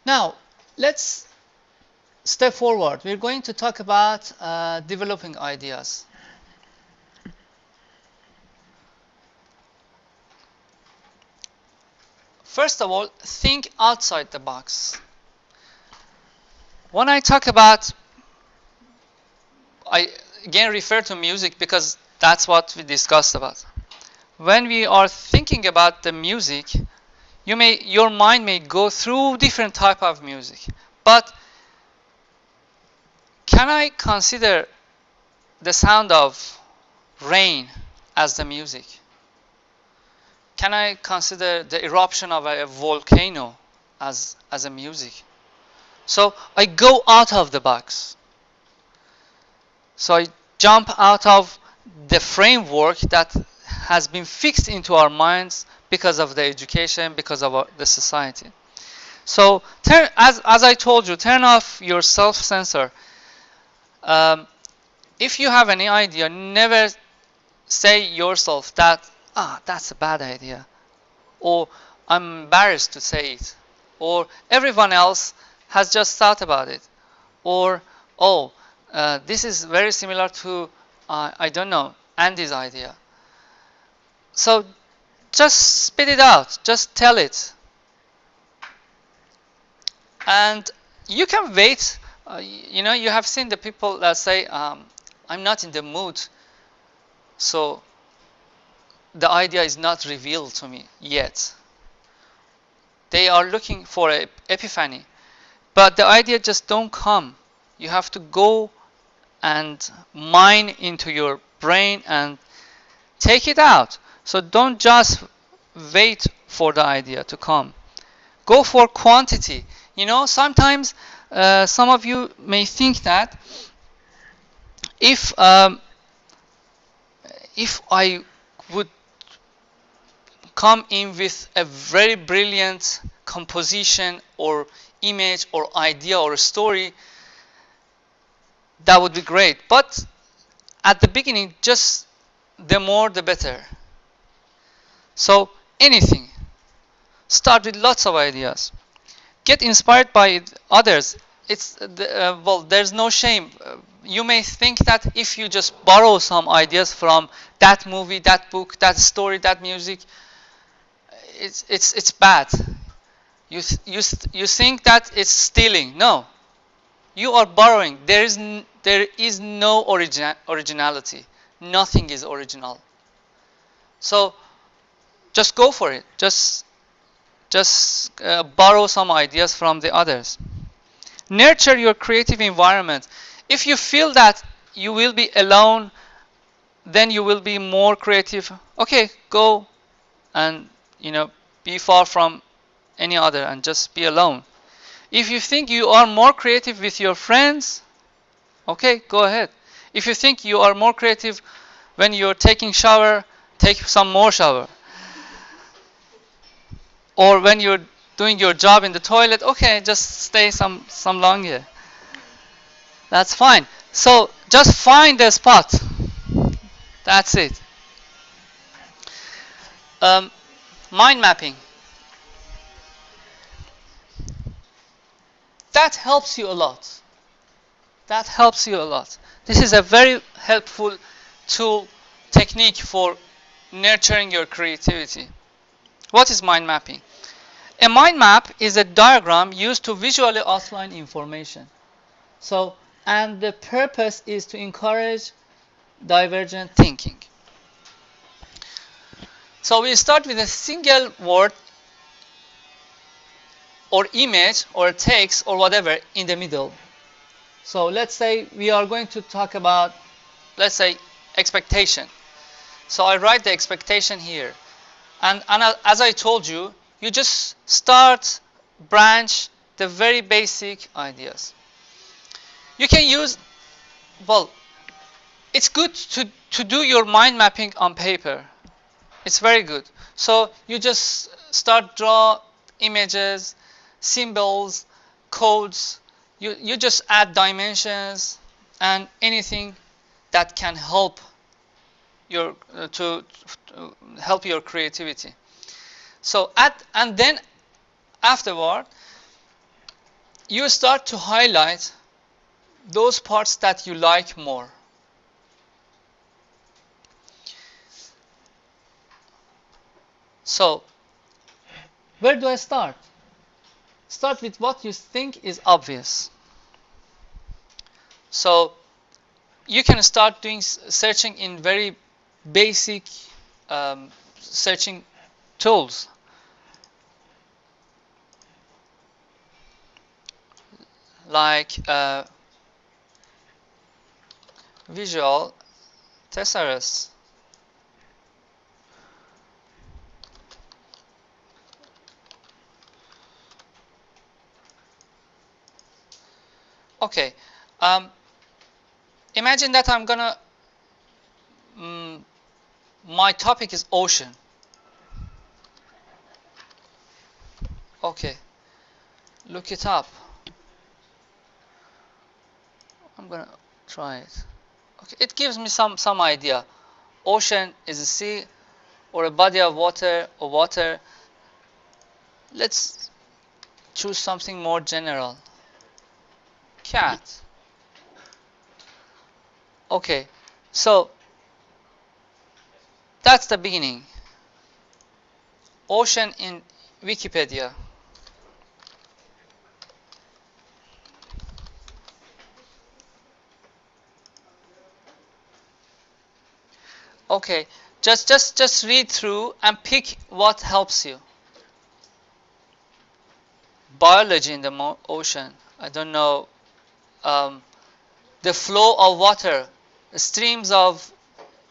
Now, let's step forward. We're going to talk about developing ideas. First of all, think outside the box. When I talk about, I again refer to music because that's what we discussed about. When we are thinking about the music, your mind may go through different type of music. But can I consider the sound of rain as the music? Can I consider the eruption of a volcano as a music? So I go out of the box. So I jump out of the framework that has been fixed into our minds because of the education, because of the society. So as I told you, turn off your self-censor. If you have any idea, never say yourself that, that's a bad idea, or I'm embarrassed to say it, or everyone else has just thought about it, or this is very similar to I don't know, Andy's idea. So just spit it out, just tell it, and you can wait. You have seen the people that say, I'm not in the mood, so the idea is not revealed to me yet. They are looking for an epiphany, but the idea just don't come. You have to go and mine into your brain and take it out. So don't just wait for the idea to come. Go for quantity. Sometimes some of you may think that if I would come in with a very brilliant composition or image or idea or story, that would be great. But at the beginning, just the more the better. So anything. Start with lots of ideas. Get inspired by others. There's no shame. You may think that if you just borrow some ideas from that movie, that book, that story, that music, it's bad. You think that it's stealing. No, you are borrowing. There is no originality. Nothing is original. So just go for it. Just borrow some ideas from the others. Nurture your creative environment. If you feel that you will be alone, then you will be more creative. Okay, go and be far from any other and just be alone. If you think you are more creative with your friends, okay, go ahead. If you think you are more creative when you're taking shower, take some more shower. Or when you're doing your job in the toilet, okay, just stay some longer. That's fine. So just find a spot. That's it. Mind mapping. That helps you a lot. That helps you a lot. This is a very helpful tool, technique for nurturing your creativity. What is mind mapping? A mind map is a diagram used to visually outline information. And the purpose is to encourage divergent thinking. So we start with a single word or image or text or whatever in the middle. So let's say we are going to talk about, let's say, expectation. So I write the expectation here. And as I told you, you just start, branch the very basic ideas. You can use, it's good to do your mind mapping on paper. It's very good. So you just start draw images, symbols, codes. You just add dimensions and anything that can help your to help your creativity. So and then afterward, you start to highlight those parts that you like more. So, where do I start? Start with what you think is obvious. So, you can start doing searching in very basic searching tools. Like visual thesaurus. Okay, imagine that I'm gonna my topic is ocean. Okay, look it up. I'm gonna try it. Okay, it gives me some idea. Ocean is a sea or a body of water or water. Let's choose something more general. Cat. Okay, so that's the beginning. Ocean in Wikipedia. Okay, just read through and pick what helps you. Biology in the ocean. I don't know. The flow of water, the streams of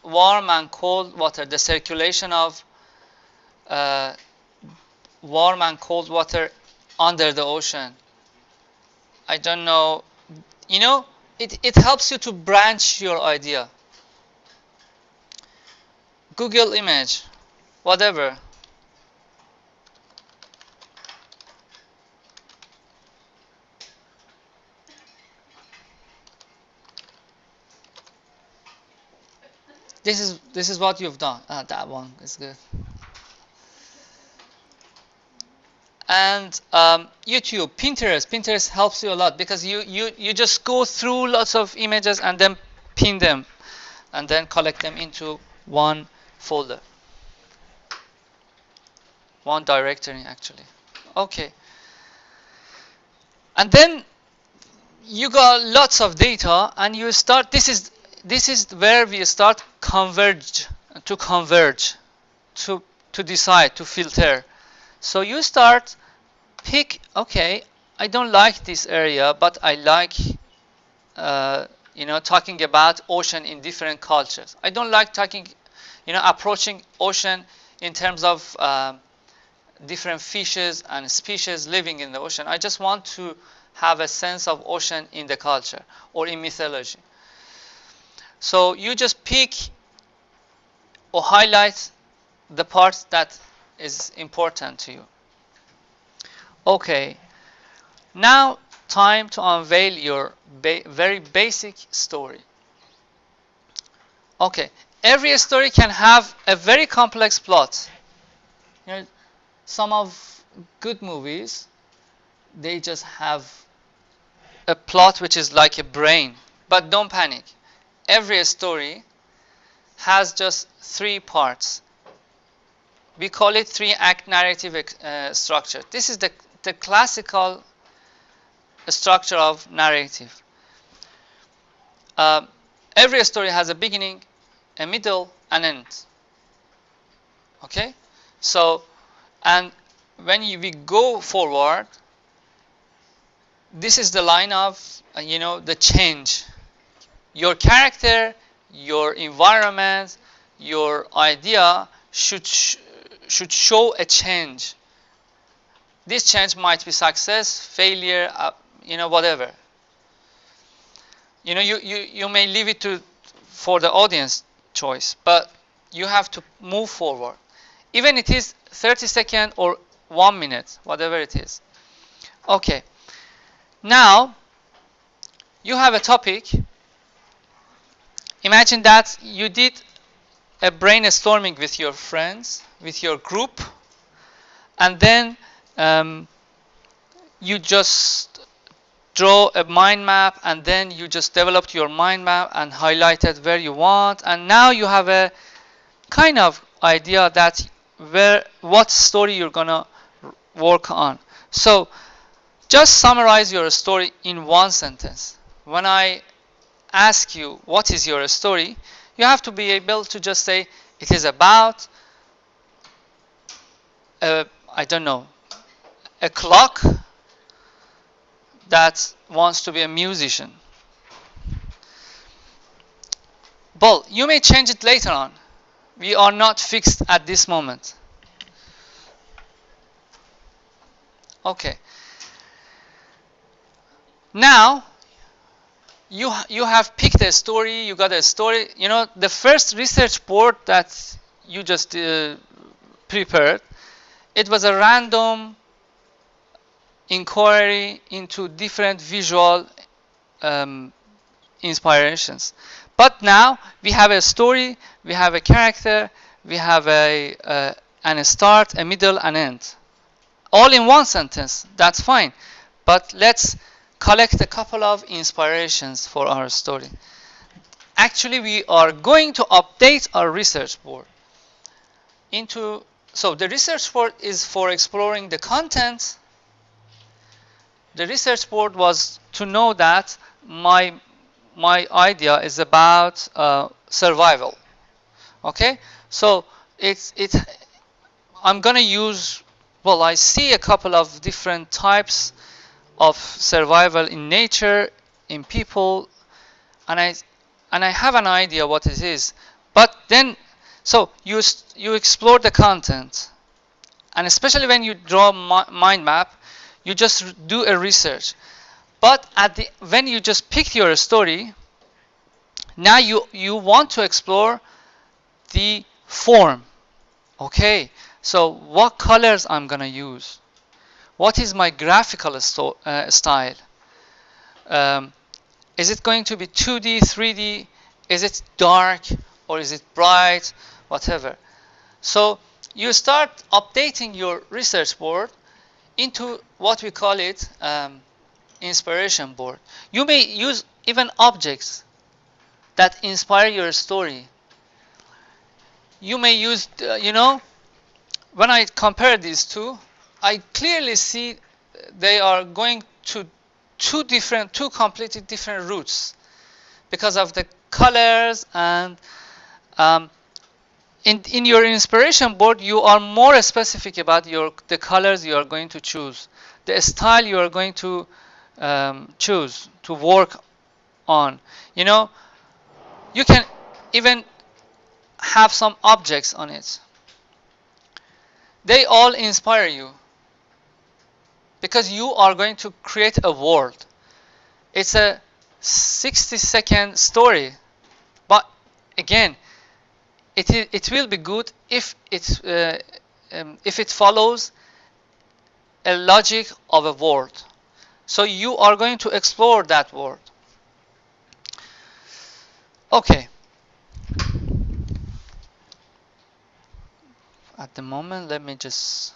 warm and cold water, the circulation of warm and cold water under the ocean. I don't know. You know, it helps you to branch your idea. Google image, whatever. This is what you've done. That one is good. And YouTube, Pinterest helps you a lot because you just go through lots of images and then pin them and then collect them into one folder, one directory actually. Okay, and then you got lots of data and you start. This is where we start converge to decide, to filter. So you start pick, okay, I don't like this area, but I like talking about ocean in different cultures. I don't like talking, approaching ocean in terms of different fishes and species living in the ocean. I just want to have a sense of ocean in the culture or in mythology. So you just pick or highlight the part that is important to you. Okay, now time to unveil your very basic story. Okay, every story can have a very complex plot. Some of good movies, they just have a plot which is like a brain. But don't panic. Every story has just 3 parts. We call it 3-act narrative structure. This is the classical structure of narrative. Every story has a beginning, a middle, and end. Okay? So, and when we go forward, this is the line of, the change. Your character, your environment, your idea should show a change. This change might be success, failure, whatever. You may leave it for the audience choice, but you have to move forward. Even it is 30 seconds or 1 minute, whatever it is. Okay. Now, you have a topic. Imagine that you did a brainstorming with your friends, with your group, and then you just draw a mind map, and then you just developed your mind map and highlighted where you want, and now you have a kind of idea that what story you're gonna work on. So just summarize your story in one sentence. When I ask you what is your story, you have to be able to just say it is about I don't know, a clock that wants to be a musician. But you may change it later on. We are not fixed at this moment. Okay. Now you have picked a story. You got a story. You know, the first research board that you just prepared, it was a random inquiry into different visual inspirations. But now we have a story, we have a character, we have a start, a middle, and end. All in one sentence, that's fine. But let's collect a couple of inspirations for our story. Actually, we are going to update our research board into, so the research board is for exploring the content. The research board was to know that my idea is about survival. Okay, so I'm gonna use, well, I see a couple of different types of survival in nature, in people, and I have an idea what it is. But then, so you explore the content, and especially when you draw mind map, you just do a research. But when you just picked your story, now you want to explore the form. Okay, so what colors I'm gonna use? What is my graphical style? Is it going to be 2D, 3D? Is it dark or is it bright? Whatever. So you start updating your research board into what we call it inspiration board. You may use even objects that inspire your story. You may use, when I compare these two, I clearly see they are going to two completely different routes because of the colors. And in your inspiration board, you are more specific about the colors you are going to choose, the style you are going to choose to work on. You can even have some objects on it. They all inspire you because you are going to create a world. It's a 60-second story, but again, it will be good if it follows a logic of a world. So you are going to explore that world. Okay. At the moment, let me just